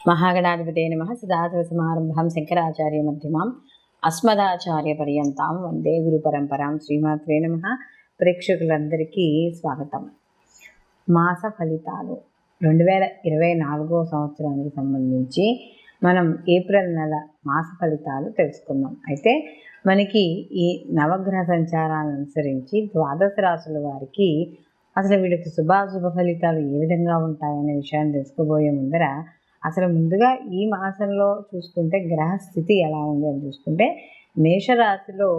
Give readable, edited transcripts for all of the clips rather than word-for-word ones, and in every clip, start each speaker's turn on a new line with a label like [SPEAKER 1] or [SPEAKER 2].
[SPEAKER 1] మహాగణాధిపతయ నమః. సదాశివసమారంభాం శంకరాచార్య మధ్యమాం అస్మదాచార్య పర్యంతాం వందే గురు పరంపరాం. శ్రీమాత్రే నమః. ప్రేక్షకులందరికీ స్వాగతం. మాస ఫలితాలు 2024 సంవత్సరానికి సంబంధించి మనం ఏప్రిల్ నెల మాస ఫలితాలు తెలుసుకుందాం. అయితే మనకి ఈ నవగ్రహ సంచారాలను అనుసరించి ద్వాదశ రాశుల వారికి అసలు వీళ్ళకి శుభాశుభ ఫలితాలు ఏ విధంగా ఉంటాయనే విషయాన్ని తెలుసుకోబోయే ముందర అసలు ముందుగా ఈ మాసంలో చూసుకుంటే గ్రహస్థితి ఎలా ఉంది అని చూసుకుంటే మేషరాశిలో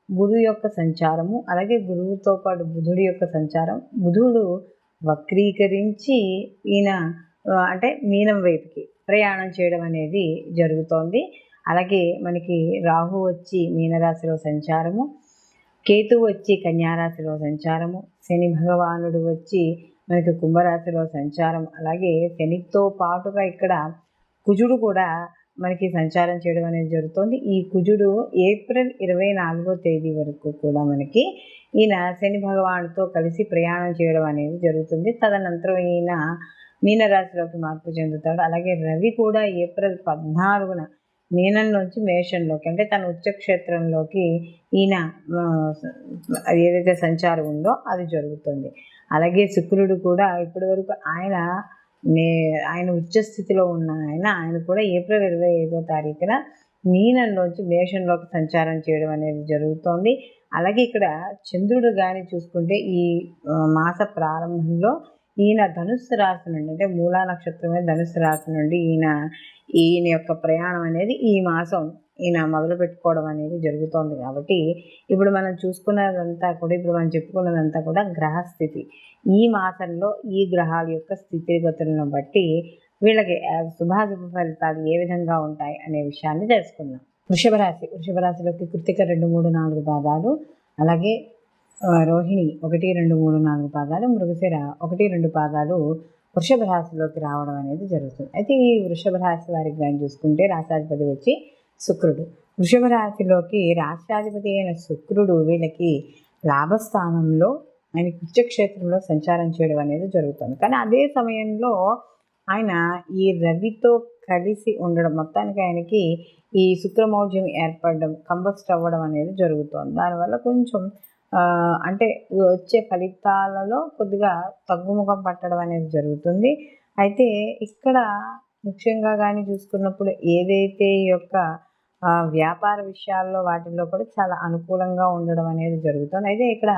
[SPEAKER 1] గురువు యొక్క సంచారము, అలాగే గురువుతో పాటు బుధుడి యొక్క సంచారం. బుధుడు వక్రీకరించి ఈయన అంటే మీనం వైపుకి ప్రయాణం చేయడం అనేది జరుగుతోంది. అలాగే మనకి రాహు వచ్చి మీనరాశిలో సంచారము, కేతువు వచ్చి కన్యారాశిలో సంచారము, శని భగవానుడు వచ్చి మనకి కుంభరాశిలో సంచారం, అలాగే శనితో పాటుగా ఇక్కడ కుజుడు కూడా మనకి సంచారం చేయడం అనేది జరుగుతుంది. ఈ కుజుడు ఏప్రిల్ 24వ తేదీ వరకు కూడా మనకి ఈయన శని భగవానుడితో కలిసి ప్రయాణం చేయడం అనేది జరుగుతుంది. తదనంతరం ఈయన మీనరాశిలోకి మార్పు చెందుతాడు. అలాగే రవి కూడా ఏప్రిల్ 14న మీనంలోంచి మేషంలోకి అంటే తన ఉచ్చక్షేత్రంలోకి ఈయన ఏదైతే సంచారం ఉందో అది జరుగుతుంది. అలాగే శుక్రుడు కూడా ఇప్పటి వరకు ఆయన ఉచ్చస్థితిలో ఉన్న ఆయన కూడా ఏప్రిల్ 25వ తారీఖున మీనంలోంచి మేషంలోకి సంచారం చేయడం అనేది జరుగుతోంది. అలాగే ఇక్కడ చంద్రుడు కానీ చూసుకుంటే ఈ మాస ప్రారంభంలో ఈయన ధనుస్సు రాశి నుండి అంటే మూలా నక్షత్రమే ధనుస్సు రాశి నుండి ఈయన యొక్క ప్రయాణం అనేది ఈ మాసం ఈయన మొదలు పెట్టుకోవడం అనేది జరుగుతోంది. కాబట్టి ఇప్పుడు మనం చూసుకున్నదంతా కూడా ఇప్పుడు మనం చెప్పుకున్నదంతా కూడా గ్రహస్థితి. ఈ మాసంలో ఈ గ్రహాల యొక్క స్థితిగతులను బట్టి వీళ్ళకి శుభాశుభ ఫలితాలు ఏ విధంగా ఉంటాయి అనే విషయాన్ని తెలుసుకుందాం. వృషభ రాశిలోకి కృతిక 2, 3, 4 పాదాలు, అలాగే రోహిణి 1, 2, 3, 4 పాదాలు, మృగశిర 1, 2 పాదాలు వృషభ రాశిలోకి రావడం అనేది జరుగుతుంది. అయితే ఈ వృషభ రాశి వారికి కానీ చూసుకుంటే రాశాధిపతి వచ్చి శుక్రుడు. వృషభ రాశిలోకి రాష్ట్రాధిపతి అయిన శుక్రుడు వీళ్ళకి లాభస్థానంలో ఆయన ఉచ్చక్షేత్రంలో సంచారం చేయడం అనేది జరుగుతుంది. కానీ అదే సమయంలో ఆయన ఈ రవితో కలిసి ఉండడం, మొత్తానికి ఆయనకి ఈ శుక్రమౌఢ్యం ఏర్పడడం, కంబస్ట్ అవ్వడం అనేది జరుగుతుంది. దానివల్ల కొంచెం అంటే వచ్చే ఫలితాలలో కొద్దిగా తగ్గుముఖం పట్టడం అనేది జరుగుతుంది. అయితే ఇక్కడ ముఖ్యంగా కానీ చూసుకున్నప్పుడు ఏదైతే ఈ యొక్క వ్యాపార విషయాల్లో వాటిల్లో కూడా చాలా అనుకూలంగా ఉండడం అనేది జరుగుతుంది. అయితే ఇక్కడ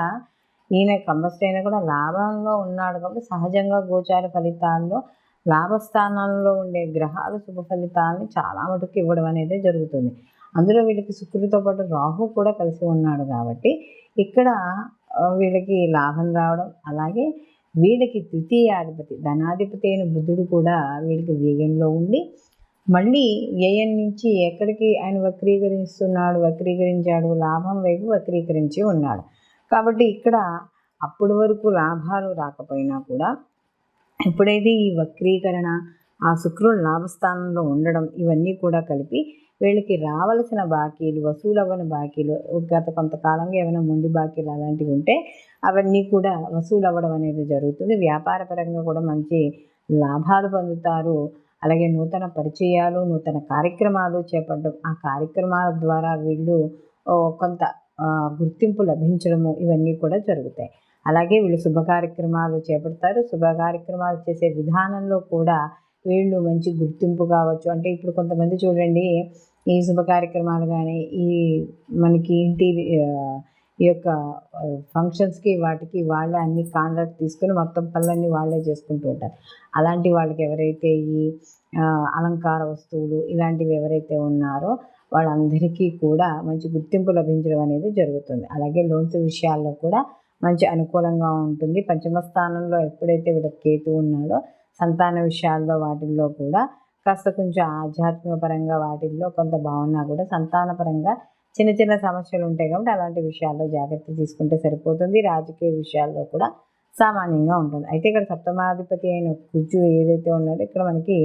[SPEAKER 1] ఈయన కంబస్ట్ అయినా కూడా లాభంలో ఉన్నాడు కాబట్టి సహజంగా గోచార ఫలితాల్లో లాభస్థానాల్లో ఉండే గ్రహాలు శుభ ఫలితాలని చాలా మటుకు ఇవ్వడం అనేది జరుగుతుంది. అందులో వీళ్ళకి శుక్రుడితో పాటు రాహు కూడా కలిసి ఉన్నాడు కాబట్టి ఇక్కడ వీళ్ళకి లాభం రావడం, అలాగే వీళ్ళకి తృతీయాధిపతి ధనాధిపతి అయిన బుధుడు కూడా వీళ్ళకి వ్యయంలో ఉండి మళ్ళీ వ్యయం నుంచి ఎక్కడికి ఆయన వక్రీకరించాడు లాభం వైపు వక్రీకరించి ఉన్నాడు. కాబట్టి ఇక్కడ అప్పటి వరకు లాభాలు రాకపోయినా కూడా ఎప్పుడైతే ఈ వక్రీకరణ, ఆ శుక్రుడు లాభస్థానంలో ఉండడం ఇవన్నీ కూడా కలిపి వీళ్ళకి రావలసిన బాకీలు, వసూలవ్వని బాకీలు, గత కొంతకాలంగా ఏమైనా ముందు బాకీలు అలాంటివి ఉంటే అవన్నీ కూడా వసూలు అవ్వడం అనేది జరుగుతుంది. వ్యాపార పరంగా కూడా మంచి లాభాలు పొందుతారు. అలాగే నూతన పరిచయాలు, నూతన కార్యక్రమాలు చేపట్టడం, ఆ కార్యక్రమాల ద్వారా వీళ్ళు కొంత గుర్తింపు లభించడము ఇవన్నీ కూడా జరుగుతాయి. అలాగే వీళ్ళు శుభ కార్యక్రమాలు చేపడతారు. శుభ కార్యక్రమాలు చేసే విధానంలో కూడా వీళ్ళు మంచి గుర్తింపు కావచ్చు. అంటే ఇప్పుడు కొంతమంది చూడండి, ఈ శుభ కార్యక్రమాలు కానీ మనకి ఇంటి ఈ యొక్క ఫంక్షన్స్కి వాటికి వాళ్ళే అన్ని కాంట్రాక్ట్ తీసుకొని మొత్తం పనులన్నీ వాళ్ళే చేసుకుంటూ ఉంటారు. అలాంటి వాళ్ళకి ఎవరైతే ఈ అలంకార వస్తువులు ఇలాంటివి ఎవరైతే ఉన్నారో వాళ్ళందరికీ కూడా మంచి గుర్తింపు లభించడం అనేది జరుగుతుంది. అలాగే లోన్స్ విషయాల్లో కూడా మంచి అనుకూలంగా ఉంటుంది. పంచమ స్థానంలో ఎప్పుడైతే వీళ్ళకి కేతు ఉన్నాడో సంతాన విషయాల్లో వాటిల్లో కూడా కాస్త కొంచెం ఆధ్యాత్మిక పరంగా వాటిల్లో కొంత బాగున్నా కూడా సంతానపరంగా చిన్న చిన్న సమస్యలు ఉంటాయి కాబట్టి అలాంటి విషయాల్లో జాగ్రత్త తీసుకుంటే సరిపోతుంది. రాజకీయ విషయాల్లో కూడా సామాన్యంగా ఉంటుంది. అయితే ఇక్కడ సప్తమాధిపతి అయిన కుజు ఏదైతే ఉన్నాడో ఇక్కడ మనకి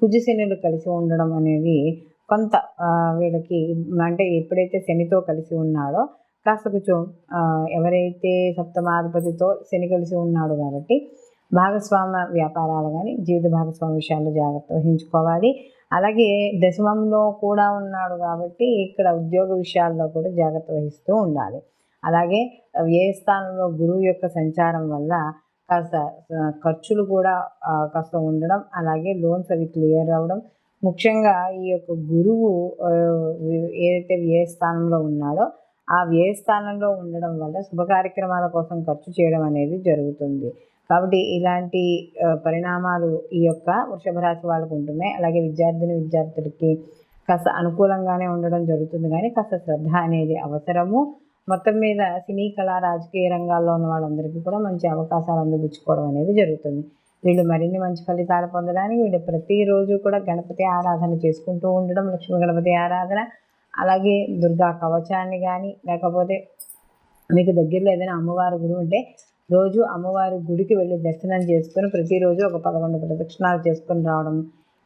[SPEAKER 1] కుజు శనులు కలిసి ఉండడం అనేది కొంత వీళ్ళకి అంటే ఎప్పుడైతే శనితో కలిసి ఉన్నాడో కాస్త కొంచెం ఎవరైతే సప్తమాధిపతితో శని కలిసి ఉన్నాడు కాబట్టి భాగస్వామ్య వ్యాపారాలు కానీ జీవిత భాగస్వామ్య విషయాల్లో జాగ్రత్త వహించుకోవాలి. అలాగే దశమంలో కూడా ఉన్నాడు కాబట్టి ఇక్కడ ఉద్యోగ విషయాల్లో కూడా జాగ్రత్త వహిస్తూ ఉండాలి. అలాగే వ్యయ స్థానంలో గురువు యొక్క సంచారం వల్ల కాస్త ఖర్చులు కూడా కాస్త ఉండడం, అలాగే లోన్స్ అవి క్లియర్ అవ్వడం. ముఖ్యంగా ఈ యొక్క గురువు ఏదైతే వ్యయ స్థానంలో ఉన్నాడో ఆ వ్యయ స్థానంలో ఉండడం వల్ల శుభ కార్యక్రమాల కోసం ఖర్చు చేయడం అనేది జరుగుతుంది. కాబట్టి ఇలాంటి పరిణామాలు ఈ యొక్క వృషభ రాశి వాళ్ళకు ఉంటున్నాయి. అలాగే విద్యార్థులకి కాస్త అనుకూలంగానే ఉండడం జరుగుతుంది, కానీ కాస్త శ్రద్ధ అనేది అవసరము. మొత్తం మీద సినీ కళా రాజకీయ రంగాల్లో ఉన్న వాళ్ళందరికీ కూడా మంచి అవకాశాలు అందిపుచ్చుకోవడం అనేది జరుగుతుంది. వీళ్ళు మరిన్ని మంచి ఫలితాలు పొందడానికి వీళ్ళు ప్రతిరోజు కూడా గణపతి ఆరాధన చేసుకుంటూ ఉండడం, లక్ష్మీ గణపతి ఆరాధన, అలాగే దుర్గా కవచాన్ని కానీ, లేకపోతే మీకు దగ్గరలో ఏదైనా అమ్మవారి గుడి ఉంటే రోజు అమ్మవారి గుడికి వెళ్ళి దర్శనం చేసుకొని ప్రతిరోజు ఒక 11 ప్రదక్షిణాలు చేసుకొని రావడం,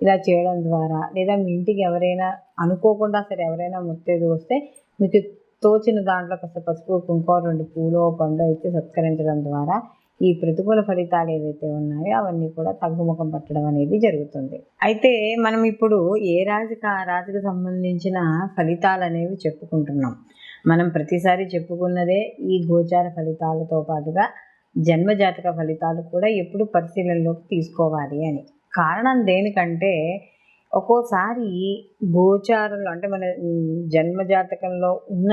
[SPEAKER 1] ఇలా చేయడం ద్వారా, లేదా మీ ఇంటికి ఎవరైనా అనుకోకుండా సరే ఎవరైనా ముత్తైదు వస్తే మీకు తోచిన దాంట్లో కాస్త పసుపు, కుంకుమ, 2 పూలు, పండు ఇచ్చి సత్కరించడం ద్వారా ఈ ప్రతికూల ఫలితాలు ఏవైతే ఉన్నాయో అవన్నీ కూడా తగ్గుముఖం పట్టడం అనేది జరుగుతుంది. అయితే మనం ఇప్పుడు ఏ రాశికి ఆ రాశికి సంబంధించిన ఫలితాలు అనేవి చెప్పుకుంటున్నాం. మనం ప్రతిసారి చెప్పుకున్నదే ఈ గోచార ఫలితాలతో పాటుగా జన్మజాతక ఫలితాలు కూడా ఎప్పుడు పరిశీలనలోకి తీసుకోవాలి అని. కారణం దేనికంటే ఒక్కోసారి గోచారంలో అంటే మన జన్మజాతకంలో ఉన్న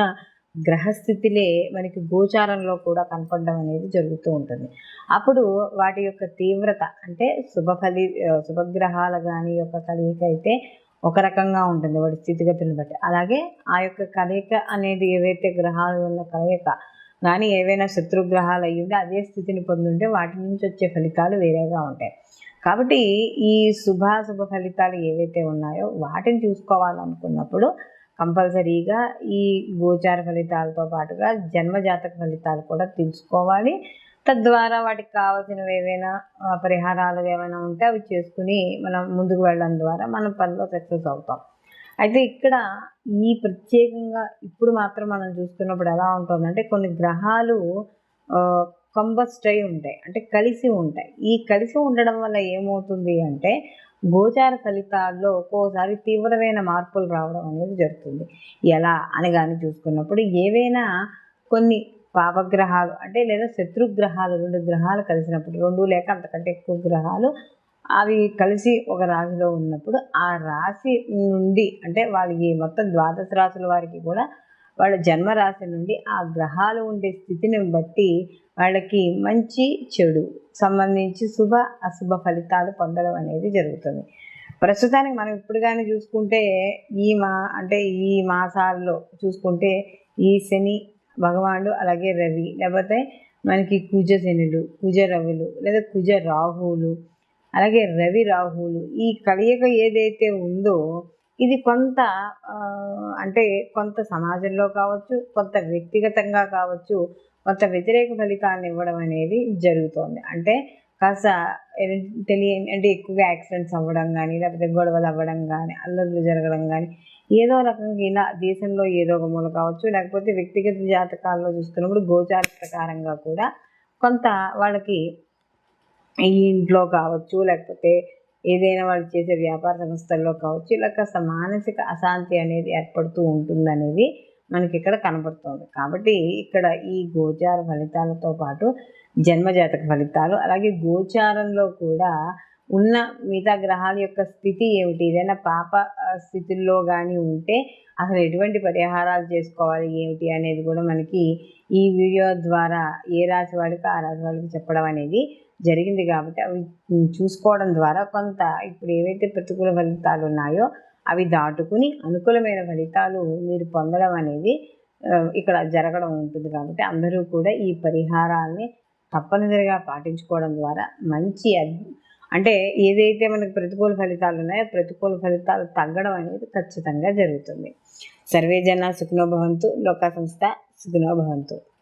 [SPEAKER 1] గ్రహస్థితిలే మనకి గోచారంలో కూడా కనపడడం అనేది జరుగుతూ ఉంటుంది. అప్పుడు వాటి యొక్క తీవ్రత అంటే శుభగ్రహాల కానీ యొక్క కలయిక అయితే ఒక రకంగా ఉంటుంది వాడి స్థితిగతులను బట్టి. అలాగే ఆ యొక్క కలయిక అనేది ఏవైతే గ్రహాలు ఉన్న కలయిక కానీ ఏవైనా శత్రుగ్రహాలు అయ్యుంటే అదే స్థితిని పొందుంటే వాటి నుంచి వచ్చే ఫలితాలు వేరేగా ఉంటాయి. కాబట్టి ఈ శుభాశుభ ఫలితాలు ఏవైతే ఉన్నాయో వాటిని చూసుకోవాలనుకున్నప్పుడు కంపల్సరీగా ఈ గోచార ఫలితాలతో పాటుగా జన్మజాతక ఫలితాలు కూడా తెలుసుకోవాలి. తద్వారా వాటికి కావాల్సినవి ఏవైనా పరిహారాలు ఏమైనా ఉంటే అవి చేసుకుని మనం ముందుకు వెళ్ళడం ద్వారా మనం పనిలో సక్సెస్ అవుతాం. అయితే ఇక్కడ ఈ ప్రత్యేకంగా ఇప్పుడు మాత్రం మనం చూస్తున్నప్పుడు ఎలా ఉంటుందంటే కొన్ని గ్రహాలు కంబస్ట్ అయి ఉంటాయి, అంటే కలిసి ఉంటాయి. ఈ కలిసి ఉండడం వల్ల ఏమవుతుంది అంటే గోచార ఫలితాల్లో ఒక్కోసారి తీవ్రమైన మార్పులు రావడం అనేది జరుగుతుంది. ఎలా అని కానీ చూసుకున్నప్పుడు ఏవైనా కొన్ని పాపగ్రహాలు అంటే లేదా శత్రుగ్రహాలు 2 గ్రహాలు కలిసినప్పుడు 2 లేక అంతకంటే ఎక్కువ గ్రహాలు అవి కలిసి ఒక రాశిలో ఉన్నప్పుడు ఆ రాశి నుండి అంటే వాళ్ళకి మొత్తం 12 రాశుల వారికి కూడా వాళ్ళ జన్మరాశి నుండి ఆ గ్రహాలు ఉండే స్థితిని బట్టి వాళ్ళకి మంచి చెడు సంబంధించి శుభ అశుభ ఫలితాలు పొందడం అనేది జరుగుతుంది. ప్రస్తుతానికి మనం ఇప్పుడు కానీ చూసుకుంటే ఈ మాసాల్లో చూసుకుంటే ఈ శని భగవానుడు, అలాగే రవి, లేకపోతే మనకి కుజ శనులు, కుజ రవులు, లేదా కుజ రాహువులు, అలాగే రవి రాహువులు ఈ కలయిక ఏదైతే ఉందో ఇది కొంత అంటే కొంత సమాజంలో కావచ్చు, కొంత వ్యక్తిగతంగా కావచ్చు, కొంత వ్యతిరేక ఫలితాలను ఇవ్వడం అనేది జరుగుతోంది. అంటే కాస్త తెలియని అంటే ఎక్కువగా యాక్సిడెంట్స్ అవ్వడం కానీ, లేకపోతే గొడవలు అవ్వడం కానీ, అల్లర్లు జరగడం కానీ, ఏదో రకంగా ఇలా దేశంలో ఏదో ఒక మూల కావచ్చు, లేకపోతే వ్యక్తిగత జాతకాల్లో చూసుకున్నప్పుడు గోచార ప్రకారంగా కూడా కొంత వాళ్ళకి ఈ ఇంట్లో కావచ్చు, లేకపోతే ఏదైనా వాళ్ళు చేసే వ్యాపార సంస్థల్లో కావచ్చు, ఇలా కాస్త మానసిక అశాంతి అనేది ఏర్పడుతూ ఉంటుందనేది మనకి ఇక్కడ కనబడుతుంది. కాబట్టి ఇక్కడ ఈ గోచార ఫలితాలతో పాటు జన్మజాతక ఫలితాలు, అలాగే గోచారంలో కూడా ఉన్న మిగతా గ్రహాల యొక్క స్థితి ఏమిటి, ఏదైనా పాప స్థితుల్లో కానీ ఉంటే అసలు ఎటువంటి పరిహారాలు చేసుకోవాలి ఏమిటి అనేది కూడా మనకి ఈ వీడియో ద్వారా ఏ రాశి వాడికి ఆ రాశి వాళ్ళకి చెప్పడం అనేది జరిగింది. కాబట్టి అవి చూసుకోవడం ద్వారా కొంత ఇప్పుడు ఏవైతే ప్రతికూల ఫలితాలు ఉన్నాయో అవి దాటుకుని అనుకూలమైన ఫలితాలు మీరు పొందడం అనేది ఇక్కడ జరగడం ఉంటుంది. కాబట్టి అందరూ కూడా ఈ పరిహారాన్ని తప్పనిసరిగా పాటించుకోవడం ద్వారా మంచి అంటే ఏదైతే మనకు ప్రతికూల ఫలితాలు ఉన్నాయో ప్రతికూల ఫలితాలు తగ్గడం అనేది ఖచ్చితంగా జరుగుతుంది. సర్వే జన సుఖినో భవంతు, లోకా సంస్థ సుఖినో భవంతు.